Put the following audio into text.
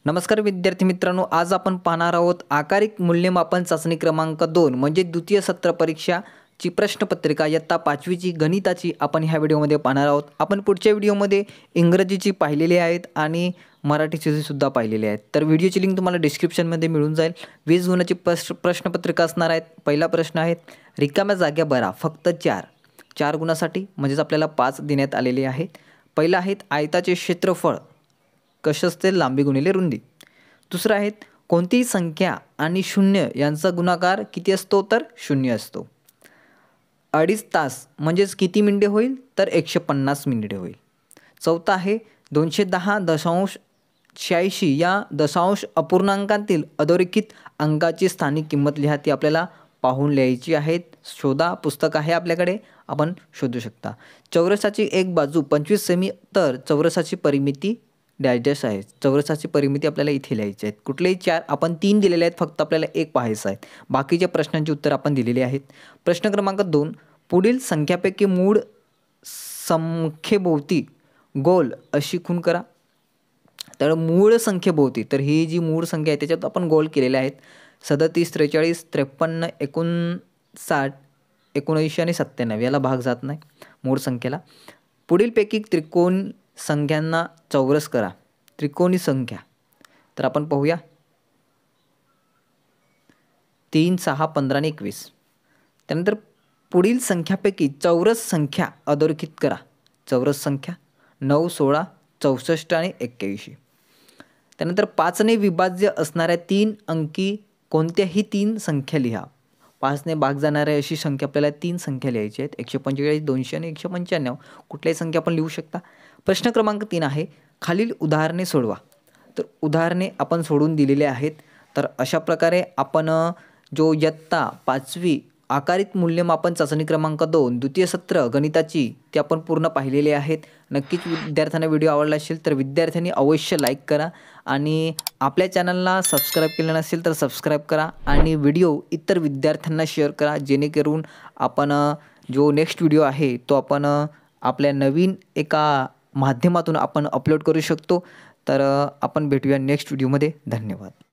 नमस्कार विद्यार्थी मित्रांनो, आज आपण पाहणार आहोत आकारिक मूल्यमापन चाचणी क्रमांक 2 म्हणजे द्वितीय सत्र परीक्षाची प्रश्नपत्रिका इयत्ता 5वीची गणिताची आपण ह्या व्हिडिओमध्ये पाहणार आहोत। आपण पुढच्या व्हिडिओमध्ये इंग्रजीची पाहिलेली आहेत आणि मराठीची सुद्धा पाहिलेली आहेत। तर व्हिडिओची लिंक तुम्हाला डिस्क्रिप्शनमध्ये मिळून जाईल। 20 गुणाची प्रश्नपत्रिका असणार आहेत। पहिला प्रश्न आहे, रिकाम्या जागा भरा फक्त 4 गुणासाठी म्हणजेच आपल्याला 5 देण्यात आलेले आहेत। पहिला आहे, आयताचे क्षेत्रफळ कसे असते, लांबी गुणिले रुंदी। दुसरा आहे, कोणतीही संख्या आणि 0 यांचा गुणाकार किती असतो, तर 0 असतो। 2.5 तास म्हणजेच किती मिनिटे होईल, तर 150 मिनिटे होईल। चौथा आहे, 210.86 या दशांश अपूर्णांकातील अधोरेखित अंकाची स्थानिक किंमत लिहा, ती आपल्याला पाहून लिहायची आहे। शोधा, पुस्तक आहे आपल्याकडे, आपण शोधू शकता। चौरसाची एक बाजू 25 सेमी तर चौरसाची परिमिती डॅश आहे। चौरसाची परिमिती आपल्याला इथे लिहायची आहे। कुठलेही 4 आपण 3 दिलेले आहेत, फक्त आपल्याला एक पाहायचं आहे। बाकीच्या प्रश्नांची उत्तर आपण दिलेली आहेत। प्रश्न क्रमांक 2, पुढील संख्यापैकी मूळ संख्येभोवती गोल अशी खूण करा। तर मूळ संख्येभोवती, तर ही जी मूळ संख्या आहे त्याच्यात आपण गोल केलेले आहेत। 37, 43, 53, 59, 79 आणि 97 याला भाग जात नाही मूळ संख्येला। पुढीलपैकी त्रिकोणी संख्यांना चौरस करा। त्रिकोणी संख्या तर आपण पाहूया, 3, 6, 15 आणि 21। त्यानंतर पुढील संख्यापैकी चौरस संख्या अधोरेखित करा। चौरस संख्या 9, 16, 64 आणि 81। त्यानंतर 5 ने विभाज्य असणाऱ्या 3 अंकी कोणत्याही 3 संख्या लिहा। 5 ने भाग जाणाऱ्या अशी संख्या आपल्याला 3 संख्या लिहायची आहेत, 145, 200 आणि 195। कुठल्याही संख्या आपण लिहू शकता। प्रश्न क्रमांक 3 आहे, खालील उदाहरणे सोडवा। तर उदाहरणे आपण सोडून दिलेले आहेत। तर अशा प्रकारे आपण जो इयत्ता 5वी आकारिक मूल्यमापन चाचणी क्रमांक 2 द्वितीय सत्र गणिताची ती आपण पूर्ण पाहिलेली आहेत। नक्कीच विद्यार्थ्यांना व्हिडिओ आवडला असेल तर विद्यार्थ्यांनी अवश्य लाईक करा आणि आपल्या चॅनलला सबस्क्राईब केलं नसेल तर सबस्क्राईब करा आणि व्हिडिओ इतर विद्यार्थ्यांना शेअर करा, जेणेकरून आपण जो नेक्स्ट व्हिडिओ आहे तो आपण आपल्या नवीन एका माध्यमातून आपण अपलोड करू शकतो। तर आपण भेटूया नेक्स्ट व्हिडिओमध्ये। धन्यवाद।